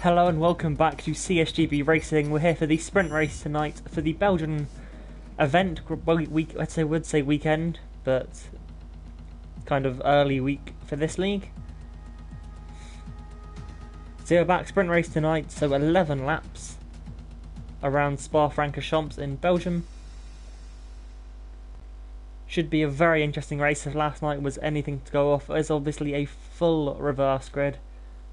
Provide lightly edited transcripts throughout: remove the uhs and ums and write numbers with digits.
Hello and welcome back to CSGB Racing. We're here for the sprint race tonight for the Belgian event. Well, would say weekend, but kind of early week for this league. So we're back, sprint race tonight, so 11 laps around Spa-Francorchamps in Belgium. Should be a very interesting race. If last night was anything to go off, it's obviously a full reverse grid.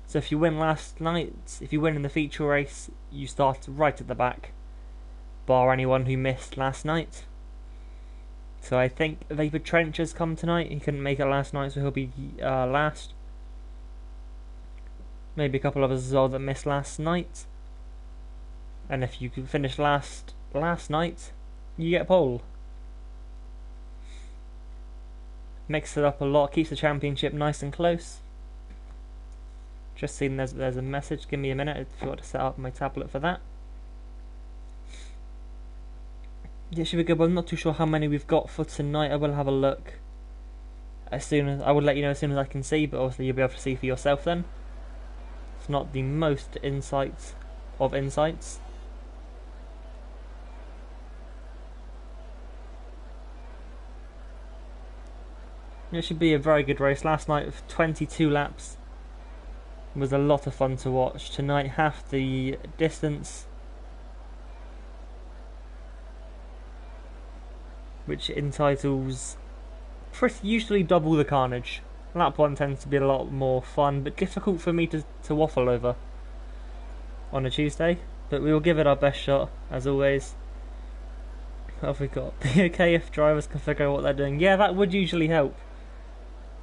So if you win last night, if you win in the feature race, you start right at the back, bar anyone who missed last night. So I think Vapor Trench has come tonight. He couldn't make it last night, so he'll be last. Maybe a couple of us as well that missed last night. And if you can finish last night, you get pole. Mix it up a lot, keeps the championship nice and close. Just seen there's a message. Give me a minute. I forgot to set up my tablet for that. Yeah, it should be good. But I'm not too sure how many we've got for tonight. I will have a look as soon as I will let you know as soon as I can see. But obviously you'll be able to see for yourself then. It's not the most insights of insights. It should be a very good race. Last night with 22 laps. Was a lot of fun to watch. Tonight half the distance, which entitles usually double the carnage. Lap 1 tends to be a lot more fun, but difficult for me to waffle over on a Tuesday, but we will give it our best shot as always. What have we got? Be okay if drivers can figure out what they're doing. Yeah, that would usually help.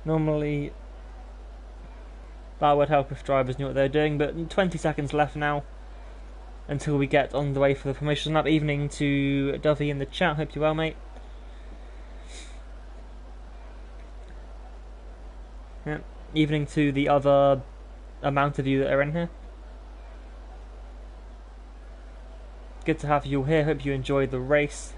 Normally that would help if drivers knew what they were doing, but 20 seconds left now until we get on the way for the promotion lap. Evening to Dovey in the chat, hope you're well, mate. Yeah. Evening to the other amount of you that are in here. Good to have you all here, hope you enjoyed the race.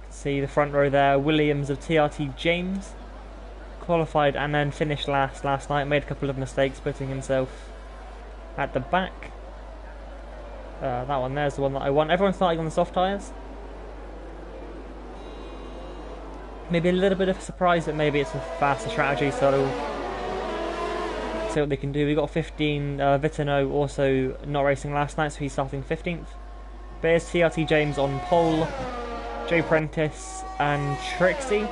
See the front row there, Williams of TRT James. Qualified and then finished last night, made a couple of mistakes, putting himself at the back. That one there's the one that I want. Everyone's starting on the soft tyres. Maybe a little bit of a surprise that maybe it's a faster strategy, so see what they can do. We got 15, Vitino also not racing last night, so he's starting 15th. But here's TRT James on pole, Jay Prentice and Trixie.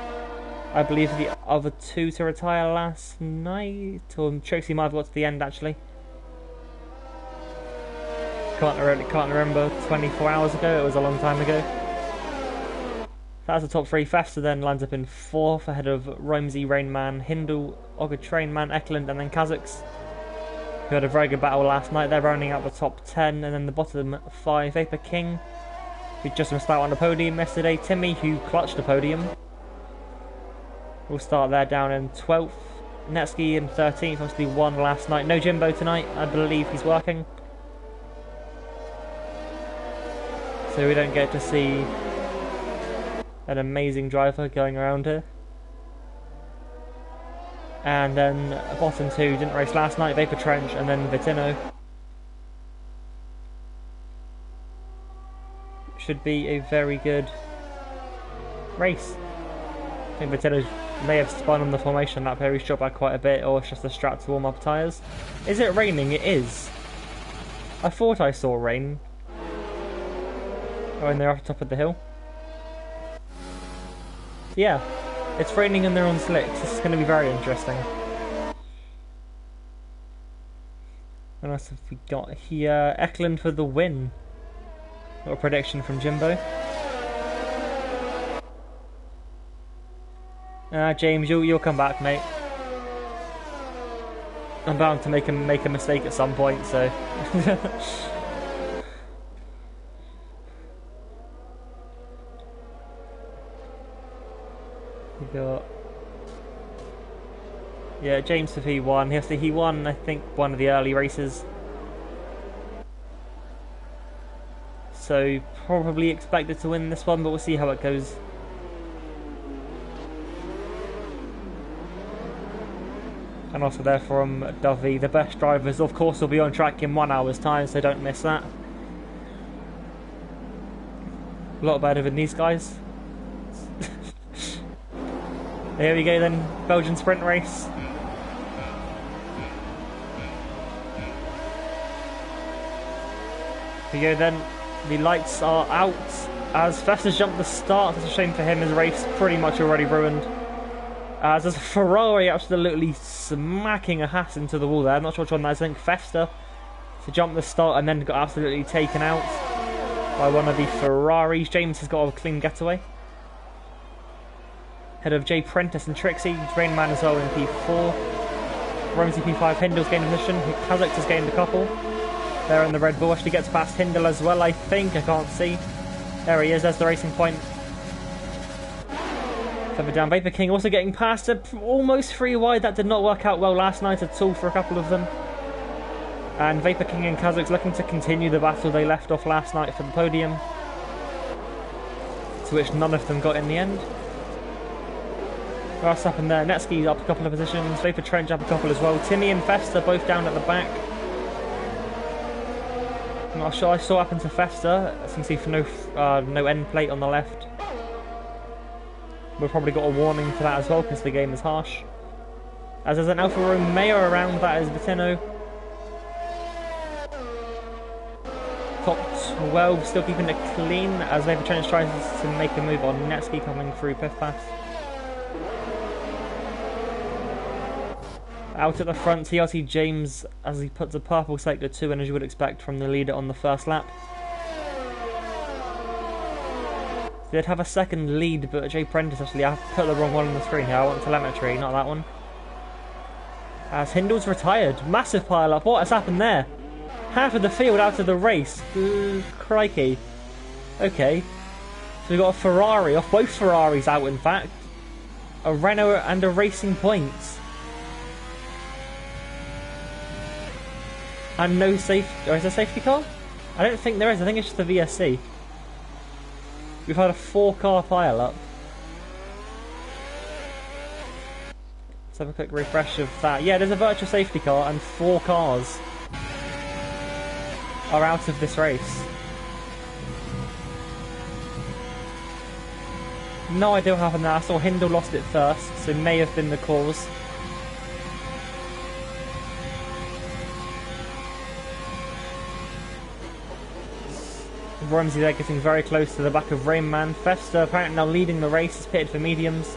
I believe the other two to retire last night, or Trixie might have got to the end actually. Can't remember. 24 hours ago, it was a long time ago. That's the top three. Fester then lands up in 4th ahead of Romsey, Rainman, Hindle, Ogre Trainman, Eklund, and then Kazakhs, who had a very good battle last night. They're rounding out the top 10, and then the bottom 5, Vapor King, who just missed out on the podium yesterday. Timmy, who clutched the podium. We'll start there down in 12th. Netsky in 13th, obviously won last night. No Jimbo tonight, I believe he's working. So we don't get to see an amazing driver going around here. And then bottom 2 didn't race last night, Vapor Trench and then Vitino. Should be a very good race. I think Vitino may have spun on the formation lap here. He's dropped back quite a bit, or it's just a strap to warm up tyres. Is it raining? It is. I thought I saw rain. Oh, and they're off the top of the hill. Yeah, it's raining and they're on slicks. This is going to be very interesting. What else have we got here? Eklund for the win. Got a prediction from Jimbo. James, you'll come back, mate. I'm bound to make a mistake at some point, so. We got, yeah, James if he won. He won, I think, one of the early races. So probably expected to win this one, but we'll see how it goes. And also there from Dovey. The best drivers, of course, will be on track in 1 hour's time, so don't miss that. A lot better than these guys. Here we go then, Belgian sprint race. Here we go then, the lights are out as Festa's jumped the start. It's a shame for him, his race pretty much already ruined. As there's a Ferrari absolutely smacking a Haas into the wall there. I'm not sure which one that is. I think Festa to jump the start and then got absolutely taken out by one of the Ferraris. James has got a clean getaway. Head of Jay Prentice and Trixie. Rainman as well in P4. Romsey P5. Hindel's gained a position. Kazakh has gained a couple. There in the Red Bull. Actually gets past Hindel as well, I think. I can't see. There he is. There's the racing point. Further down, Vapor King also getting past almost 3 wide. That did not work out well last night at all for a couple of them. And Vapor King and Kazakhs looking to continue the battle they left off last night for the podium, to which none of them got in the end. What's happened there? Netsky up a couple of positions. Vapor Trench up a couple as well. Timmy and Festa both down at the back. I'm not sure I saw what happened to Festa. As you can see, for no end plate on the left. We've probably got a warning for that as well because the game is harsh. As there's an Alfa Romeo around, that is Vitino. Top 12 still keeping it clean as Vapor Trench tries to make a move on Netsky coming through Pith Pass. Out at the front, TRT James as he puts a purple sector 2 in, as you would expect from the leader on the first lap. They'd have a second lead, but Jay Prentice actually, I put the wrong one on the screen here. I want telemetry, not that one. As Hindel's retired. Massive pile up. What has happened there? Half of the field out of the race. Ooh, crikey. Okay. So we've got a Ferrari, off both Ferraris out in fact. A Renault and a Racing Point. And no safety. Or is there a safety car? I don't think there is. I think it's just the VSC. We've had a 4-car pile-up. Let's have a quick refresh of that. Yeah, there's a virtual safety car and 4 cars are out of this race. No idea what happened there. I saw Hindel lost it first, so may have been the cause. Romsey there getting very close to the back of Rainman. Festa apparently now leading the race, is pitted for mediums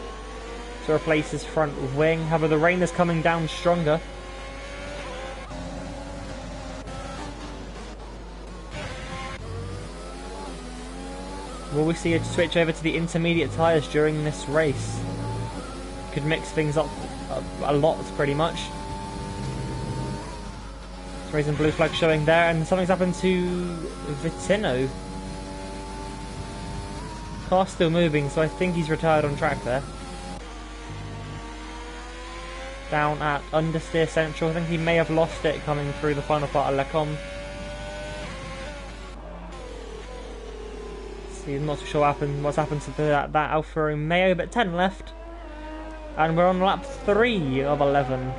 to replace his front wing. However, the rain is coming down stronger. Will we see a switch over to the intermediate tyres during this race? Could mix things up a lot, pretty much. Raising blue flag showing there, and something's happened to Vitino. Car's still moving, so I think he's retired on track there. Down at understeer central, I think he may have lost it coming through the final part of Lecom. See, I'm not too sure what's happened to that Alfa Romeo, but 10 left. And we're on lap 3 of 11.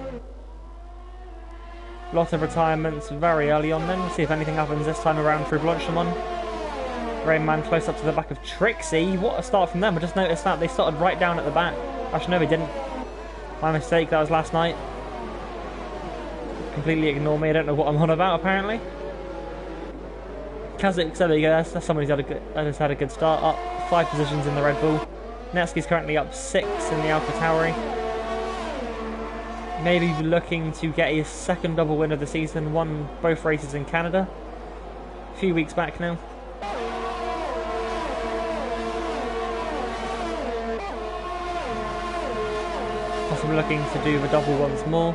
Lot of retirements very early on then. We'll see if anything happens this time around through Blanchemont. Rainman close up to the back of Trixie. What a start from them. I just noticed that they started right down at the back. Actually, no, they didn't. My mistake, that was last night. Completely ignore me, I don't know what I'm on about apparently. Kazakh, so there you go, that's somebody who's had a good start. Up 5 positions in the Red Bull. Netsky's currently up 6 in the Alpha Tauri. Maybe looking to get his second double win of the season. Won both races in Canada a few weeks back now. Possibly looking to do the double once more.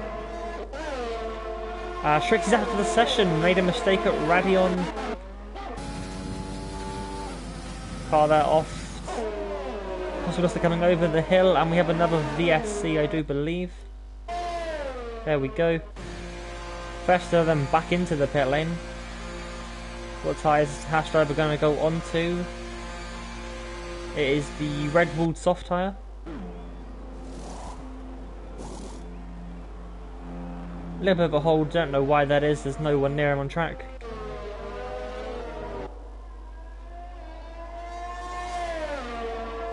Trixie's after the session, made a mistake at Radion. Car there off. Possibly coming over the hill, and we have another VSC, I do believe. There we go. Festa then back into the pit lane. What tyres is Hash Driver going to go on to? It is the Red Bull soft tyre. A little bit of a hold, don't know why that is, there's no one near him on track.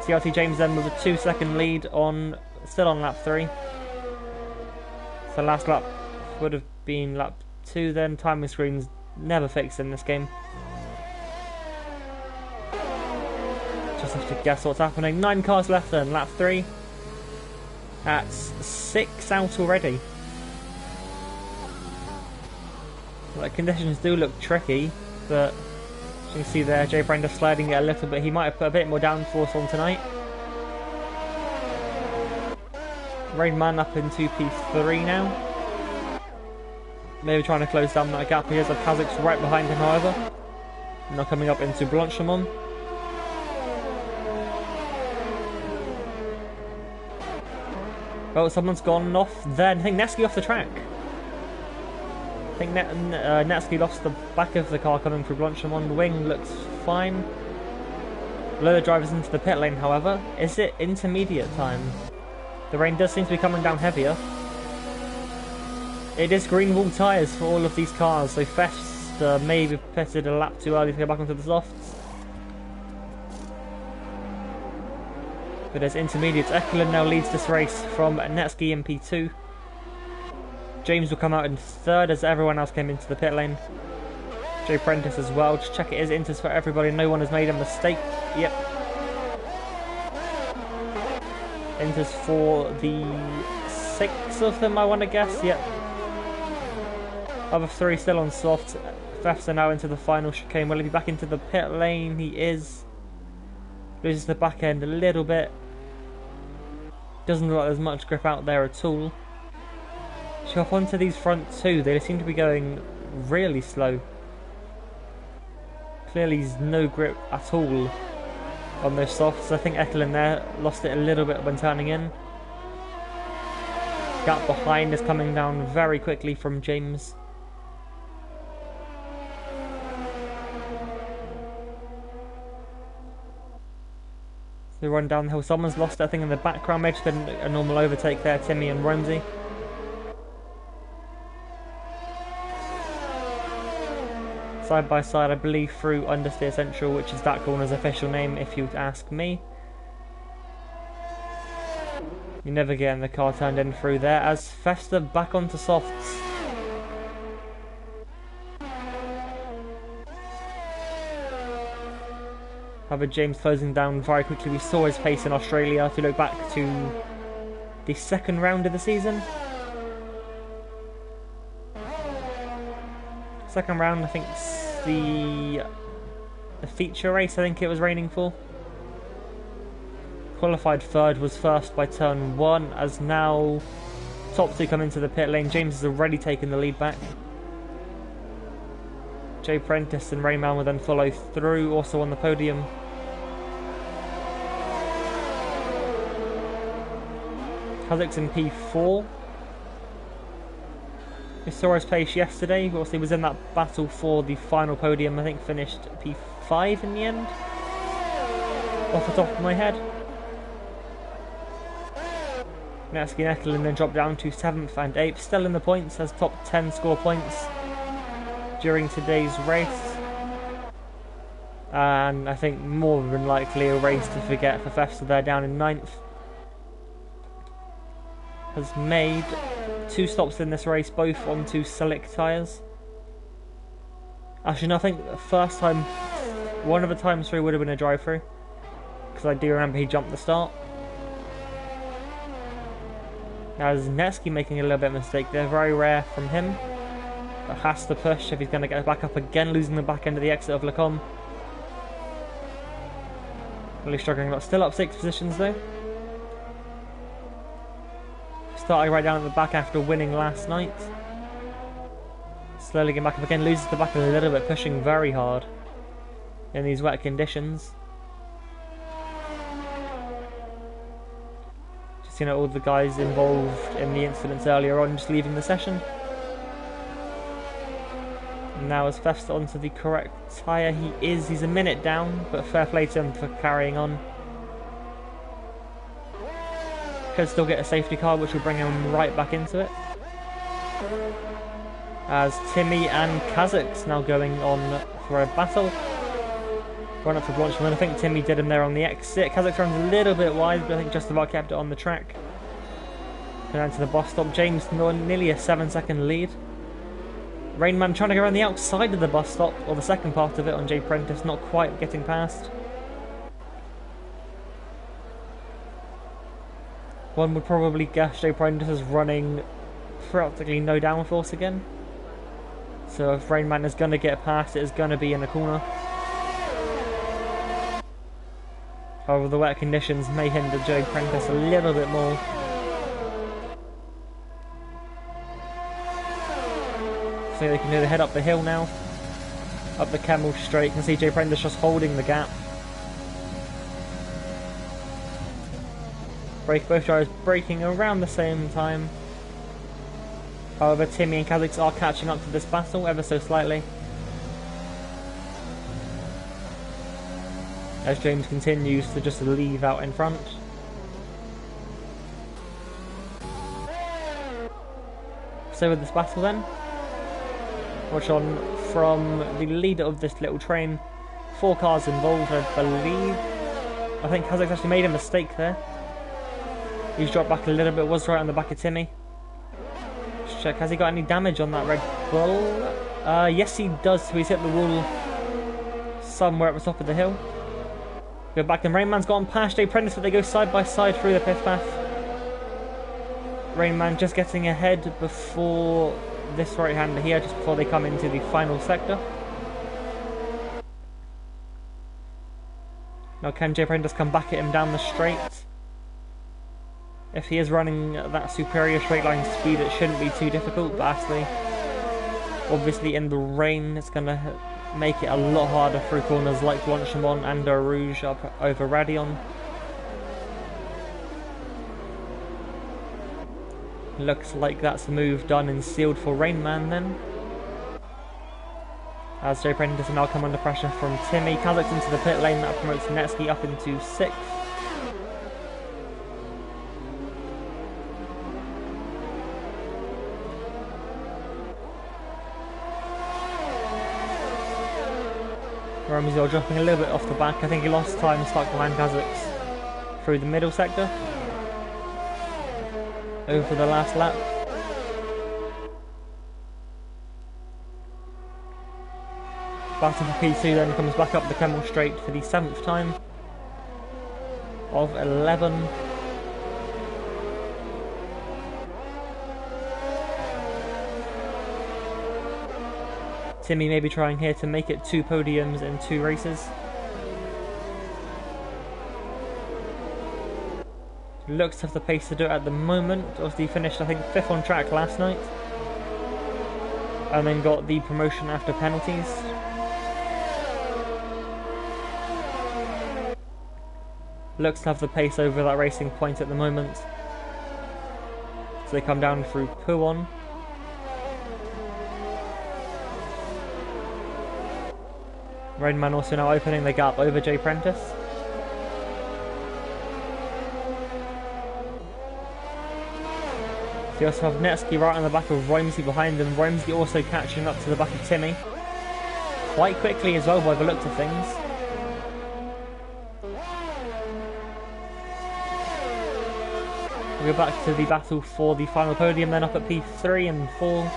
CRT James then with a 2-second lead on, still on lap 3. So last lap would have been lap 2 then, timing screens never fixed in this game. Just have to guess what's happening. 9 cars left then, lap 3. That's 6 out already. The conditions do look tricky, but as you can see there, Jay Brenda sliding it a little bit. He might have put a bit more downforce on tonight. Rainman up into P3 now. Maybe trying to close down that gap. Here's a Kazakh's right behind him, however. Now coming up into Blanchemont. Oh, someone's gone off there. I think Nevsky off the track. I think Nevsky lost the back of the car coming through Blanchemont. The wing looks fine. Below the drivers into the pit lane, however. Is it intermediate time? The rain does seem to be coming down heavier. It is green wall tyres for all of these cars, so Fest maybe pitted a lap too early to go back onto the softs. But as intermediates, Ekelund now leads this race from Netsky in P2. James will come out in 3rd as everyone else came into the pit lane. Jay Prentice as well. Just check it is inters for everybody. No one has made a mistake. Yep. Inters for the 6 of them, I want to guess. Yep. Other 3 still on soft. Fefs are now into the final chicane. Will he be back into the pit lane? He is. Loses the back end a little bit. Doesn't look like there's much grip out there at all. Should hop onto these front 2. They seem to be going really slow. Clearly there's no grip at all on those softs. I think Ekelund there lost it a little bit when turning in. Gap behind is coming down very quickly from James. They run down the hill. Someone's lost that thing in the background. Maybe it's been a normal overtake there, Timmy and Romsey. Side by side, I believe, through Understeer Central, which is that corner's official name, if you'd ask me. You never get in the car turned in through there, as Fester back onto softs. However, James closing down very quickly. We saw his pace in Australia, if you look back to the 2nd round of the season. 2nd round, I think the feature race, I think it was raining for. Qualified 3rd, was first by turn 1, as now top 2 come into the pit lane. James has already taken the lead back. Jay Prentice and Rayman will then follow through, also on the podium. Kazakh's in P4. We saw his pace yesterday, but he was in that battle for the final podium. I think finished P5 in the end, off the top of my head. Netsky and Ekelund then dropped down to 7th and 8th, still in the points, has top 10 score points during today's race. And I think more than likely a race to forget for Fefster there down in 9th. Has made 2 stops in this race, both onto slick tyres. Actually, no, I think the first time, one of the times through would have been a drive-through, because I do remember he jumped the start. Now is Netsky making a little bit of a mistake there, very rare from him, but has to push if he's going to get back up again, losing the back end of the exit of Lacombe. Really struggling, but still up 6 positions though. Starting right down at the back after winning last night. Slowly getting back up again, loses the back a little bit, pushing very hard in these wet conditions. Just, you know, all the guys involved in the incidents earlier on just leaving the session. And now as Fefster onto the correct tyre, he's a minute down, but fair play to him for carrying on. Could still get a safety car, which will bring him right back into it. As Timmy and Kazak's now going on for a battle. Run up for Blanchman. I think Timmy did him there on the exit. Kazak's runs a little bit wide, but I think just about kept it on the track. Going down to the bus stop. James nearly a 7-second lead. Rainman trying to go around the outside of the bus stop, or the second part of it on Jay Prentice, not quite getting past. One would probably guess Jay Prentice is running practically no downforce again. So if Rainman is going to get past, it is going to be in the corner. However, the wet conditions may hinder Jay Prentice a little bit more. So they can do the head up the hill now. Up the Camel Straight. You can see Jay Prentice just holding the gap. Both drivers braking around the same time. However, Timmy and Kazix are catching up to this battle ever so slightly. As James continues to just leave out in front. So with this battle then, watch on from the leader of this little train. 4 cars involved, I believe. I think Kazak's actually made a mistake there. He's dropped back a little bit, was right on the back of Timmy. Let's check, has he got any damage on that Red Bull? Yes he does, so he's hit the wall somewhere at the top of the hill. Go back and Rainman's gone past Jay Prentice, but they go side by side through the pit path. Rainman just getting ahead before this right-hander here, just before they come into the final sector. Now can Jay Prentice come back at him down the straight? If he is running at that superior straight line speed, it shouldn't be too difficult, but actually, obviously in the rain, it's going to make it a lot harder through corners like Blanchemont and Rouge up over Radion. Looks like that's the move done and sealed for Rainman then. As Jay Prentice now come under pressure from Timmy. Kazak's into the pit lane, that promotes Netsky up into 6th. Ramsey dropping a little bit off the back. I think he lost time stuck behind Kazak's through the middle sector. Over the last lap. Battle for P2 then comes back up the Camel Straight for the 7th time of 11. Timmy may be trying here to make it 2 podiums in 2 races. Looks to have the pace to do it at the moment. Obviously he finished I think 5th on track last night. And then got the promotion after penalties. Looks to have the pace over that racing point at the moment. So they come down through Pouon. Rainman also now opening the gap over Jay Prentice. So you also have Netsky right on the back of Romsey behind them. Romsey also catching up to the back of Timmy. Quite quickly as well by the looks of things. We'll go back to the battle for the final podium then up at P3 and 4.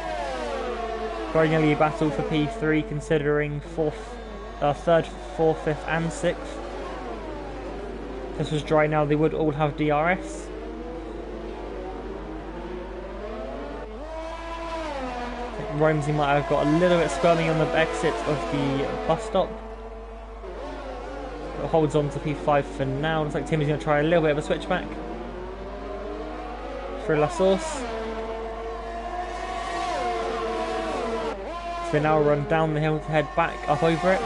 Very nearly a battle for P3 considering 3rd, 4th, 5th and 6th. If this was dry now, they would all have DRS. I think Romsey might have got a little bit squirmy on the exit of the bus stop. But holds on to P5 for now. Looks like Timmy's going to try a little bit of a switchback. Through La Source. So they now run down the hill to head back up over it.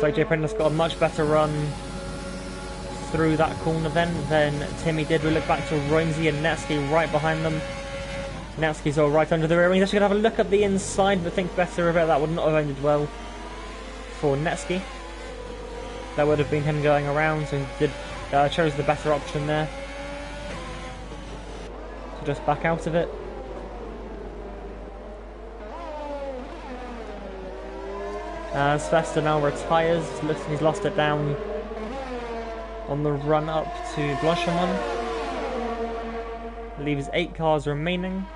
So Jay Prentice got a much better run through that corner then than Timmy did. We look back to Romsey and Netsky right behind them. Netsky's all right under the rear wing. He's actually going to have a look at the inside, but think better of it. That would not have ended well for Netsky. That would have been him going around, so he did chose the better option there. So just back out of it. As Fester now retires, looks like he's lost it down on the run up to Blanchemont. Leaves 8 cars remaining.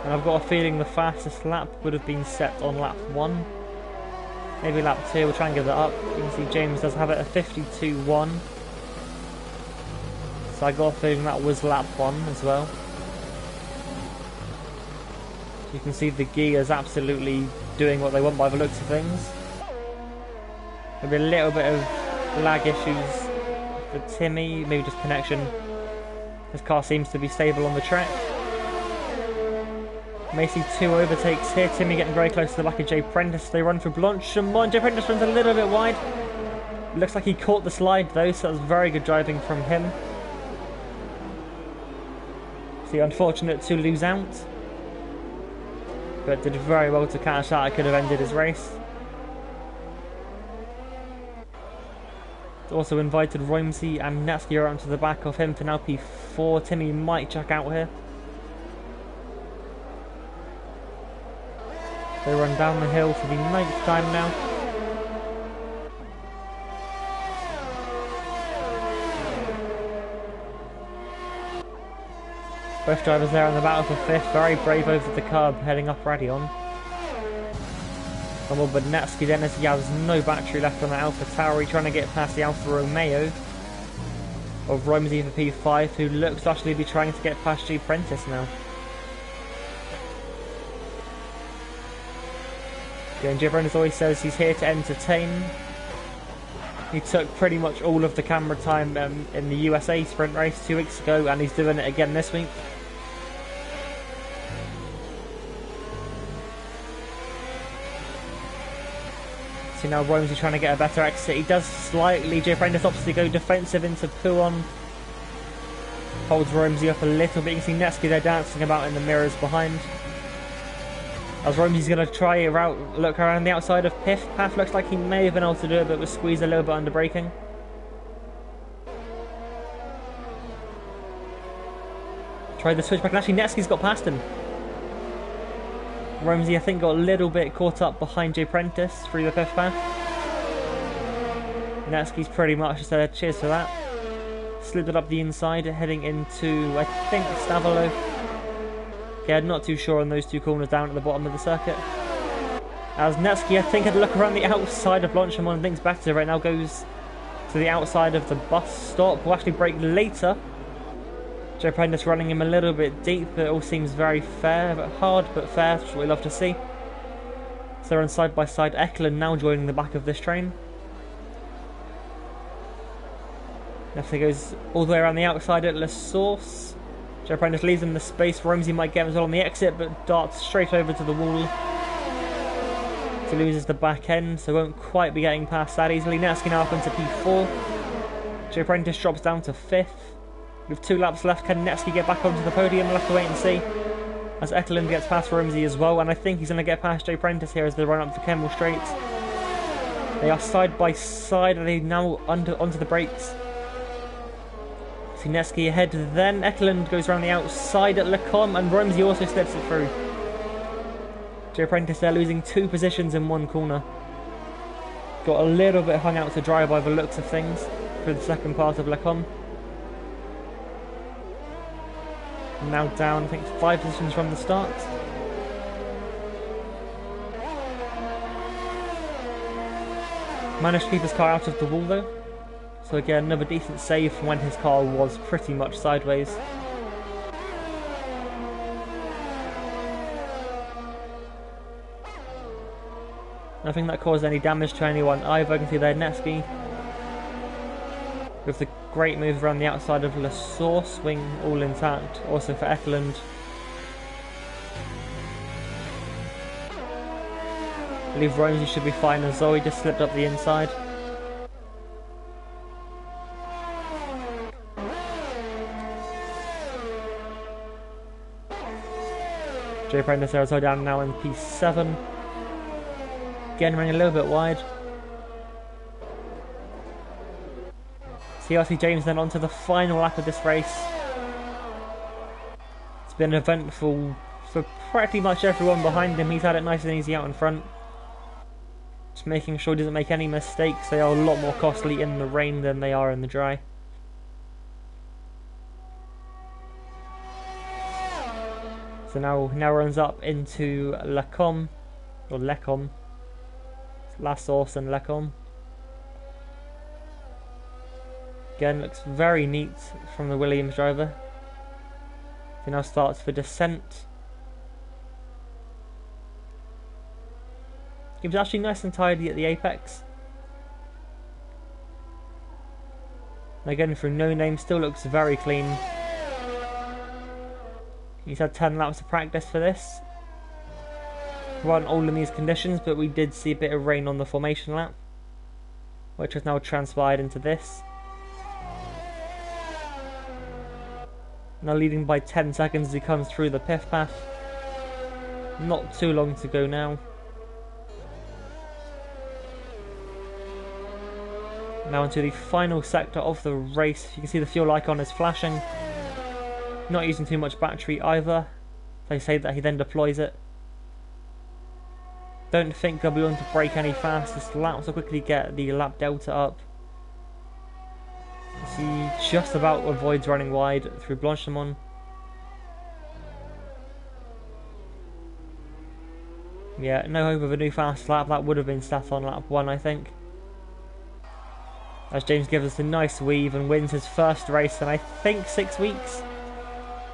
And I've got a feeling the fastest lap would have been set on lap 1. Maybe lap 2, we'll try and give that up. You can see James does have it at 52.1. So I got a feeling that was lap 1 as well. You can see the gears absolutely doing what they want by the looks of things. Maybe a little bit of lag issues for Timmy, maybe just connection. His car seems to be stable on the track. May see 2 overtakes here. Timmy getting very close to the back of Jay Prentice. They run through Blanchemont. Jay Prentice runs a little bit wide. Looks like he caught the slide though, so that was very good driving from him. See, unfortunate to lose out, but did very well to catch that. It could have ended his race. Also invited Romsey and Netsky around to the back of him for now P4. Timmy might check out here. They run down the hill for the 9th time now. Both drivers there on the battle for 5th, very brave over the curb, heading up Radion. But Netsky then, as he has no battery left on the Alpha Tauri, trying to get past the Alfa Romeo of Romsey for P5, who looks to actually be trying to get past G Prentice now. And G Prentice always says he's here to entertain. He took pretty much all of the camera time in the USA sprint race 2 weeks ago, and he's doing it again this week. See now Romsey trying to get a better exit. He does slightly. J. Prentice opts to go defensive into Pouon. Holds Romsey up a little bit. You can see Netsky there dancing about in the mirrors behind. As Romsey's going to try a route, look around the outside of Piff. Path looks like he may have been able to do it, but was squeezed a little bit under braking. Tried the switchback, and actually Netsky's got past him. Romsey, I think, got a little bit caught up behind J. Prentice through the Piff path. Netsky's pretty much just said cheers for that. Slid it up the inside, heading into, I think, Stavolo. Yeah, not too sure on those 2 corners down at the bottom of the circuit. As Netsky, I think, had a look around the outside of Blanchemont and thinks better right now, goes to the outside of the bus stop. Will actually brake later. J. Prentice running him a little bit deep, but it all seems very fair, but hard but fair, which is what we love to see. So they're on side by side. Eklund now joining the back of this train. Netsky goes all the way around the outside at La Source. J. Prentice leaves him the space. Romsey might get him as well on the exit, but darts straight over to the wall. He loses the back end, so won't quite be getting past that easily. Netsky now up into P4. J. Prentice drops down to 5th. With 2 laps left, can Netsky get back onto the podium? We'll have to wait and see. As Eklund gets past Romsey as well, and I think he's going to get past J. Prentice here as they run up the Kemmel Straight. They are side by side, and they now onto the brakes. See Netsky ahead, then Eklund goes around the outside at Lecom, and Romsey also slips it through. J. Prentice there losing 2 positions in 1 corner. Got a little bit hung out to dry by the looks of things for the second part of Lecom. Now down, I think, 5 positions from the start. Managed to keep his car out of the wall though. So again, another decent save from when his car was pretty much sideways. Nothing that caused any damage to anyone either. I can see there Netsky with the great move around the outside of La Source, wing all intact. Also for Eklund. I believe Romsey should be fine, and Zoe just slipped up the inside. J. Prentice there down now in P7. Again running a little bit wide. CRC James then on to the final lap of this race. It's been eventful for pretty much everyone behind him. He's had it nice and easy out in front. Just making sure he doesn't make any mistakes. They are a lot more costly in the rain than they are in the dry. So now runs up into Lecom, or Lecom, La Source and Lecom. Again, looks very neat from the Williams driver. He now starts for descent. He was actually nice and tidy at the apex. And again, through no name, still looks very clean. He's had 10 laps of practice for this. We weren't all in these conditions, but we did see a bit of rain on the formation lap, which has now transpired into this. Now leading by 10 seconds as he comes through the pith path. Not too long to go now. Now into the final sector of the race. You can see the fuel icon is flashing. Not using too much battery either. They say that he then deploys it. Don't think they'll be able to brake any fastest laps, so quickly get the lap delta up. He just about avoids running wide through Blanchimont. Yeah, no hope of a new fast lap. That would have been sat on lap 1, I think. As James gives us a nice weave and wins his first race in I think 6 weeks.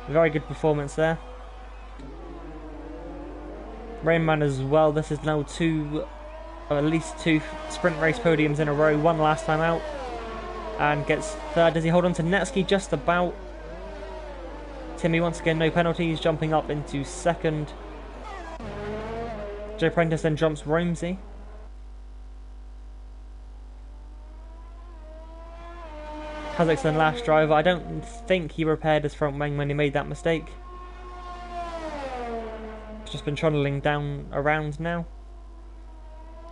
Very good performance there. Rainman as well. This is now at least two sprint race podiums in a row. One last time out. And gets third. Does he hold on to Netsky just about? Timmy once again no penalties, jumping up into second. Joe Prentice then jumps Romsey. Kazakhstan last driver. I don't think he repaired his front wing when he made that mistake. He's just been trundling down around now.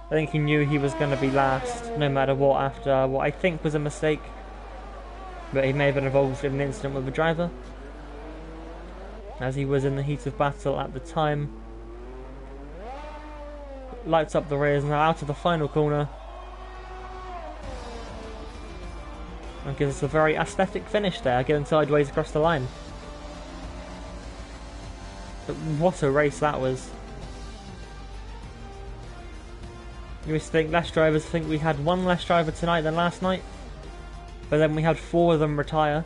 I think he knew he was going to be last, no matter what, after what I think was a mistake. But he may have been involved in an incident with the driver, as he was in the heat of battle at the time. Lights up the rears, now out of the final corner. And gives us a very aesthetic finish there, getting sideways across the line. But what a race that was. You used to think less drivers, think we had one less driver tonight than last night. But then we had 4 of them retire.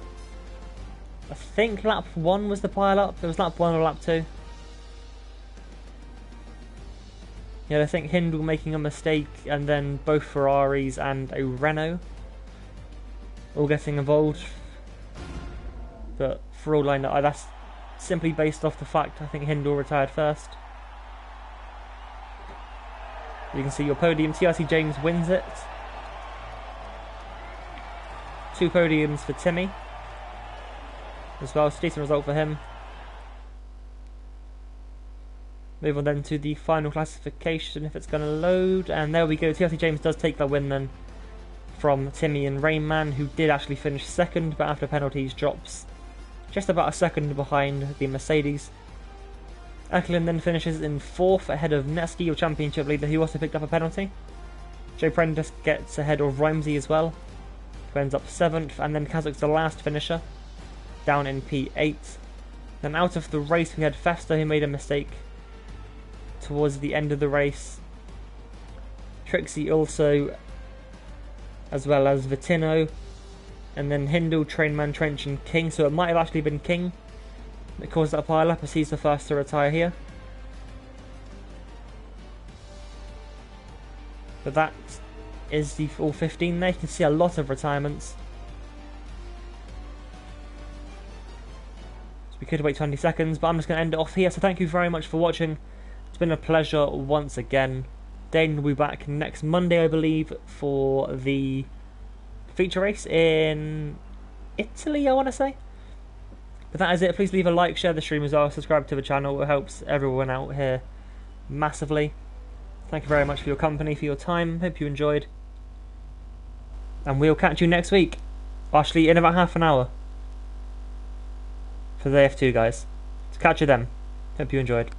I think lap 1 was the pile up. It was lap 1 or lap 2. Yeah, I think Hindle making a mistake, and then both Ferraris and a Renault all getting involved. But for all I know, that's simply based off the fact I think Hindle retired first. You can see your podium. TRC James wins it. 2 podiums for Timmy as well. It's a decent result for him. Move on then to the final classification if it's going to load. And there we go. TRC James does take the win then from Timmy and Rainman, who did actually finish second, but after penalties drops just about a second behind the Mercedes. Eklund then finishes in 4th ahead of Netsky, your championship leader, who also picked up a penalty. Joe Prentice gets ahead of Romsey as well, who ends up 7th, and then Kazakh's the last finisher, down in P8. Then out of the race we had Festa, who made a mistake towards the end of the race. Trixie also, as well as Vitino, and then Hindle, Trainman, Trench and King, so it might have actually been King that caused that pile up, as he's the first to retire here. But that is the all 15 there. You can see a lot of retirements. So we could wait 20 seconds, but I'm just going to end it off here. So thank you very much for watching. It's been a pleasure once again. Dane will be back next Monday, I believe, for the feature race in Italy, I want to say. But that is it. Please leave a like, share the stream as well, subscribe to the channel. It helps everyone out here massively. Thank you very much for your company, for your time. Hope you enjoyed. And we'll catch you next week. Actually, in about half an hour. For the AF2 guys. So catch you then. Hope you enjoyed.